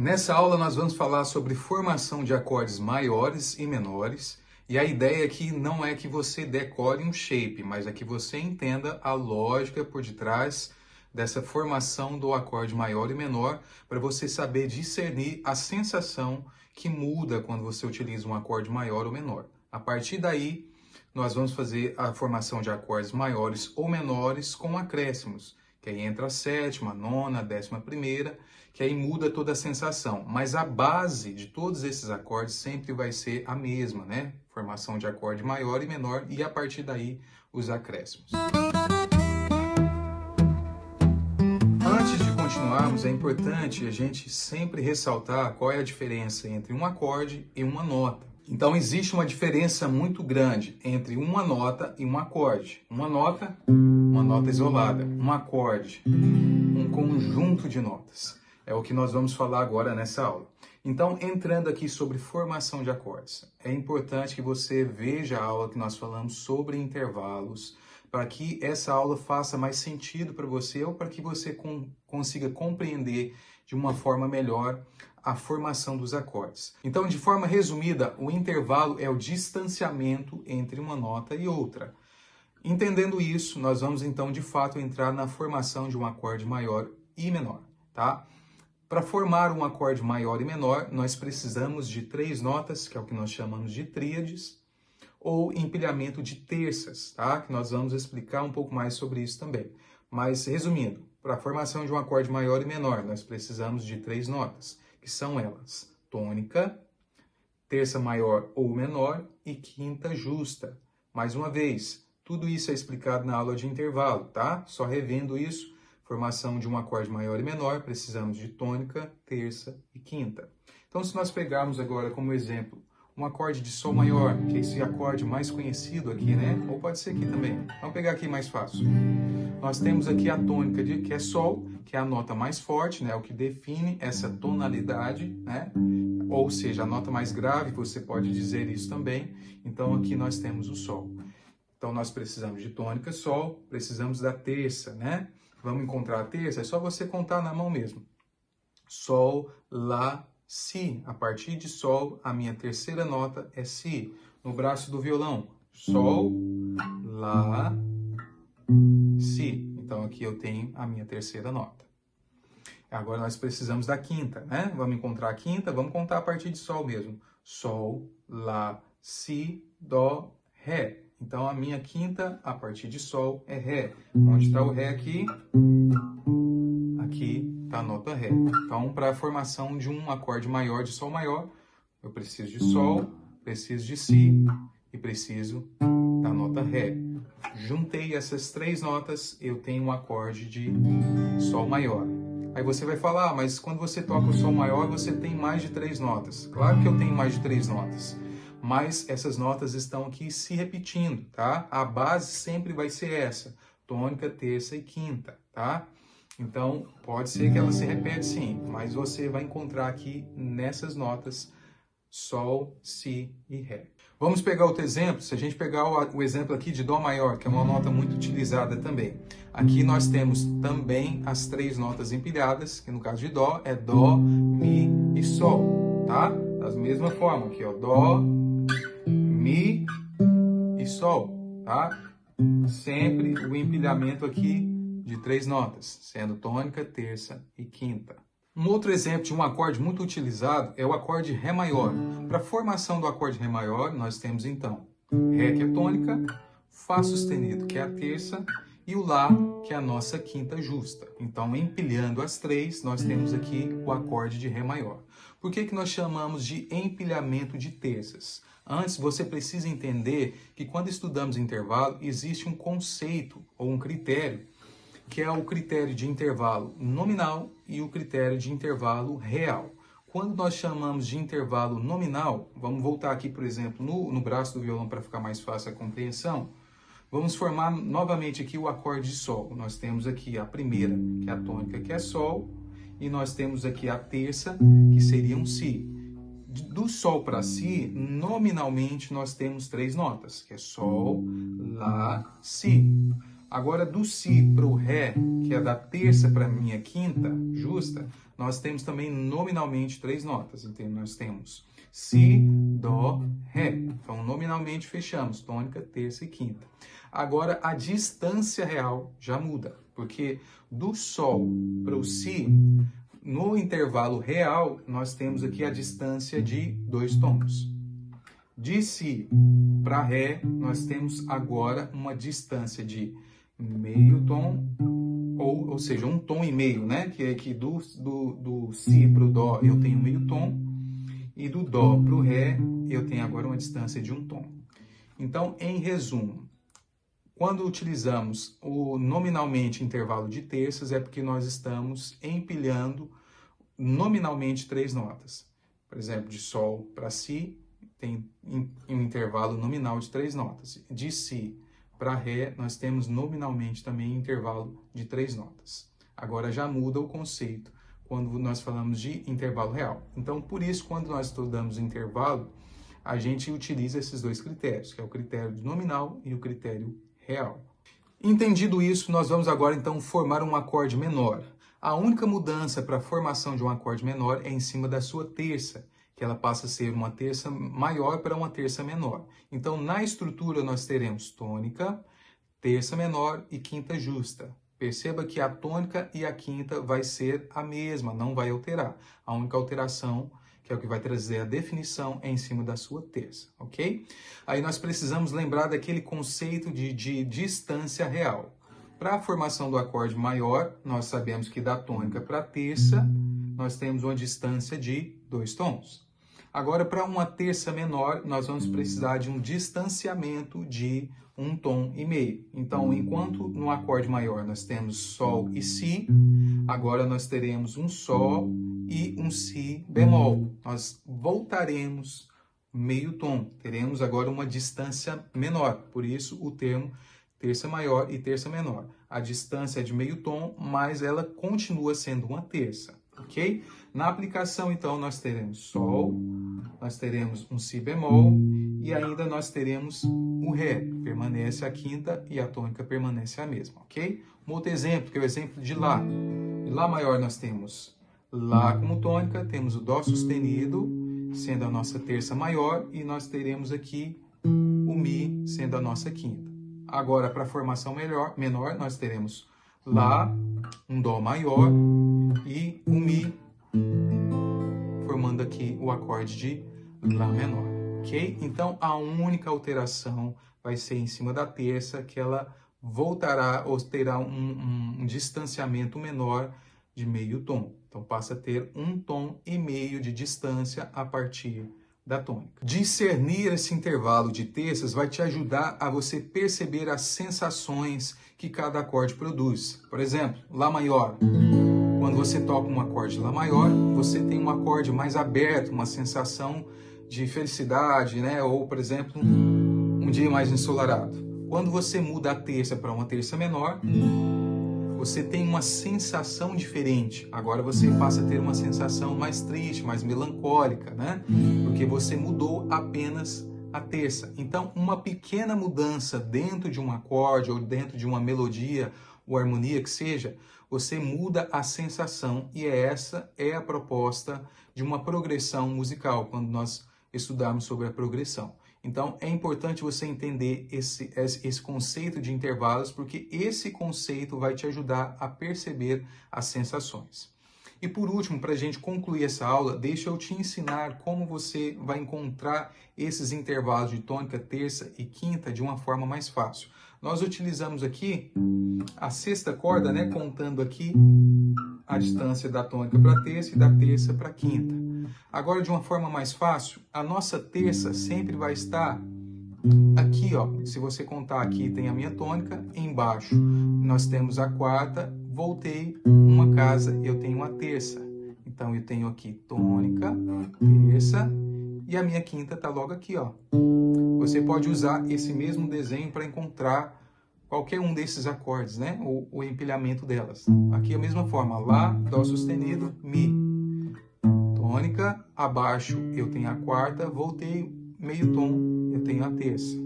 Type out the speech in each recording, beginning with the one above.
Nessa aula nós vamos falar sobre formação de acordes maiores e menores, e a ideia aqui não é que você decore um shape, mas é que você entenda a lógica por detrás dessa formação do acorde maior e menor, para você saber discernir a sensação que muda quando você utiliza um acorde maior ou menor. A partir daí, nós vamos fazer a formação de acordes maiores ou menores com acréscimos, que aí entra a sétima, a nona, a 11ª, que aí muda toda a sensação. Mas a base de todos esses acordes sempre vai ser a mesma, né? Formação de acorde maior e menor e a partir daí os acréscimos. Antes de continuarmos, é importante a gente sempre ressaltar qual é a diferença entre um acorde e uma nota. Então existe uma diferença muito grande entre uma nota e um acorde. Uma nota isolada. Um acorde, um conjunto de notas. É o que nós vamos falar agora nessa aula. Então, entrando aqui sobre formação de acordes, é importante que você veja a aula que nós falamos sobre intervalos, para que essa aula faça mais sentido para você ou para que você consiga compreender de uma forma melhor a formação dos acordes. Então, de forma resumida, o intervalo é o distanciamento entre uma nota e outra. Entendendo isso, nós vamos então de fato entrar na formação de um acorde maior e menor, tá? Para formar um acorde maior e menor, nós precisamos de 3 notas, que é o que nós chamamos de tríades, ou empilhamento de terças, tá? Que nós vamos explicar um pouco mais sobre isso também. Mas, resumindo, para a formação de um acorde maior e menor, nós precisamos de 3 notas, que são elas: tônica, terça maior ou menor e quinta justa. Mais uma vez, tudo isso é explicado na aula de intervalo, tá? Só revendo isso, formação de um acorde maior e menor, precisamos de tônica, terça e quinta. Então, se nós pegarmos agora como exemplo um acorde de Sol maior, que é esse acorde mais conhecido aqui, né? Ou pode ser aqui também. Vamos pegar aqui mais fácil. Nós temos aqui a tônica, que é Sol, que é a nota mais forte, né? O que define essa tonalidade, né? Ou seja, a nota mais grave, você pode dizer isso também. Então, aqui nós temos o Sol. Então, nós precisamos de tônica, Sol, precisamos da terça, né? Vamos encontrar a terça, é só você contar na mão mesmo. Sol, Lá, Si. A partir de Sol, a minha terceira nota é Si. No braço do violão, Sol, Lá, Si. Então, aqui eu tenho a minha terceira nota. Agora, nós precisamos da quinta, né? Vamos encontrar a quinta, vamos contar a partir de Sol mesmo. Sol, Lá, Si, Dó, Ré. Então, a minha quinta, a partir de Sol, é Ré. Onde está o Ré aqui? Aqui está a nota Ré. Então, para a formação de um acorde maior de Sol maior, eu preciso de Sol, preciso de Si e preciso da nota Ré. Juntei essas 3 notas, eu tenho um acorde de Sol maior. Aí você vai falar, mas quando você toca o Sol maior, você tem mais de 3 notas. Claro que eu tenho mais de 3 notas. Mas essas notas estão aqui se repetindo, tá? A base sempre vai ser essa, tônica, terça e quinta, tá? Então, pode ser que ela se repete sim, mas você vai encontrar aqui nessas notas Sol, Si e Ré. Vamos pegar outro exemplo, se a gente pegar o exemplo aqui de Dó maior, que é uma nota muito utilizada também. Aqui nós temos também as 3 notas empilhadas, que no caso de Dó é Dó, Mi e Sol, tá? Da mesma forma aqui, ó, Dó, Mi e Sol, tá? Sempre o empilhamento aqui de 3 notas, sendo tônica, terça e quinta. Um outro exemplo de um acorde muito utilizado é o acorde Ré maior. Para a formação do acorde Ré maior, nós temos então Ré, que é tônica, Fá sustenido, que é a terça, e o Lá, que é a nossa quinta justa. Então, empilhando as 3, nós temos aqui o acorde de Ré maior. Por que nós chamamos de empilhamento de terças? Antes, você precisa entender que quando estudamos intervalo, existe um conceito ou um critério, que é o critério de intervalo nominal e o critério de intervalo real. Quando nós chamamos de intervalo nominal, vamos voltar aqui, por exemplo, no braço do violão para ficar mais fácil a compreensão, vamos formar novamente aqui o acorde de Sol. Nós temos aqui a primeira, que é a tônica, que é Sol, e nós temos aqui a terça, que seria um Si. Do Sol para Si, nominalmente, nós temos 3 notas, que é Sol, Lá, Si. Agora, do Si para o Ré, que é da terça para a minha quinta justa, nós temos também nominalmente 3 notas. Então, nós temos Si, Dó, Ré. Então, nominalmente fechamos tônica, terça e quinta. Agora, a distância real já muda, porque do Sol para o Si, no intervalo real, nós temos aqui a distância de 2 tons. De Si para Ré, nós temos agora uma distância de meio tom, ou seja, 1,5 tom, né? Que é que do Si para o Dó eu tenho meio tom, e do Dó para o Ré eu tenho agora uma distância de 1 tom. Então, em resumo, quando utilizamos o nominalmente intervalo de terças, é porque nós estamos empilhando nominalmente 3 notas. Por exemplo, de Sol para Si, tem um intervalo nominal de 3 notas. De Si para Ré, nós temos nominalmente também intervalo de 3 notas. Agora já muda o conceito quando nós falamos de intervalo real. Então, por isso, quando nós estudamos intervalo, a gente utiliza esses 2 critérios, que é o critério nominal e o critério real. Entendido isso, nós vamos agora então formar um acorde menor. A única mudança para a formação de um acorde menor é em cima da sua terça, que ela passa a ser uma terça maior para uma terça menor. Então, na estrutura, nós teremos tônica, terça menor e quinta justa. Perceba que a tônica e a quinta vai ser a mesma, não vai alterar. A única alteração, que é o que vai trazer a definição, é em cima da sua terça, ok? Aí nós precisamos lembrar daquele conceito de distância real. Para a formação do acorde maior, nós sabemos que da tônica para a terça, nós temos uma distância de 2 tons. Agora, para uma terça menor, nós vamos precisar de um distanciamento de 1,5 tom. Então, enquanto no acorde maior nós temos Sol e Si, agora nós teremos um Sol e um Si bemol. Nós voltaremos meio tom, teremos agora uma distância menor, por isso o termo terça maior e terça menor. A distância é de meio tom, mas ela continua sendo uma terça, ok? Na aplicação, então, nós teremos Sol, nós teremos um Si bemol e ainda nós teremos o Ré. Permanece a quinta e a tônica permanece a mesma, ok? Um outro exemplo, que é o exemplo de Lá. Em Lá maior nós temos Lá como tônica, temos o Dó sustenido, sendo a nossa terça maior, e nós teremos aqui o Mi, sendo a nossa quinta. Agora, para a formação menor, nós teremos Lá, um Dó maior e o Mi, formando aqui o acorde de Lá menor, ok? Então, a única alteração vai ser em cima da terça, que ela voltará ou terá um distanciamento menor de meio tom. Então, passa a ter 1,5 tom de distância a partir da tônica. Discernir esse intervalo de terças vai te ajudar a você perceber as sensações que cada acorde produz. Por exemplo, Lá maior. Quando você toca um acorde Lá maior, você tem um acorde mais aberto, uma sensação de felicidade, né? Ou, por exemplo, um dia mais ensolarado. Quando você muda a terça para uma terça menor, você tem uma sensação diferente. Agora você passa a ter uma sensação mais triste, mais melancólica, né? Porque você mudou apenas a terça. Então, uma pequena mudança dentro de um acorde ou dentro de uma melodia ou harmonia que seja, você muda a sensação, e essa é a proposta de uma progressão musical, quando nós estudarmos sobre a progressão. Então, é importante você entender esse conceito de intervalos, porque esse conceito vai te ajudar a perceber as sensações. E por último, para a gente concluir essa aula, deixa eu te ensinar como você vai encontrar esses intervalos de tônica, terça e quinta de uma forma mais fácil. Nós utilizamos aqui a sexta corda, né, contando aqui a distância da tônica para a terça e da terça para a quinta. Agora, de uma forma mais fácil, a nossa terça sempre vai estar aqui, ó. Se você contar aqui, tem a minha tônica, embaixo nós temos a quarta, voltei uma casa, eu tenho uma terça. Então, eu tenho aqui tônica, terça, e a minha quinta está logo aqui, ó. Você pode usar esse mesmo desenho para encontrar qualquer um desses acordes, né? O empilhamento delas. Aqui a mesma forma, Lá, Dó sustenido, Mi. Tônica, abaixo eu tenho a quarta, voltei meio tom, eu tenho a terça.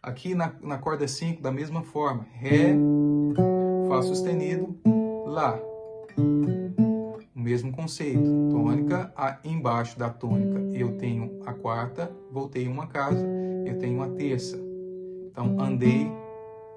Aqui na corda 5, da mesma forma, Ré, Fá sustenido, Lá. O mesmo conceito, tônica, embaixo da tônica eu tenho a quarta, voltei uma casa, eu tenho a terça. Então, andei,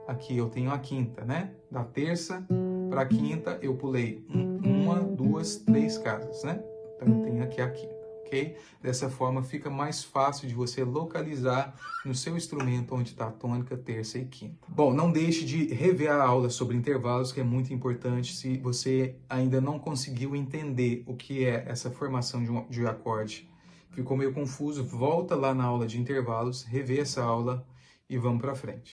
aqui eu tenho a quinta, né? Da terça para a quinta eu pulei uma, duas, três casas, né? Então, eu tenho aqui a quinta, ok? Dessa forma fica mais fácil de você localizar no seu instrumento onde está a tônica, terça e quinta. Bom, não deixe de rever a aula sobre intervalos, que é muito importante. Se você ainda não conseguiu entender o que é essa formação de acorde, ficou meio confuso, volta lá na aula de intervalos, revê essa aula e vamos para frente.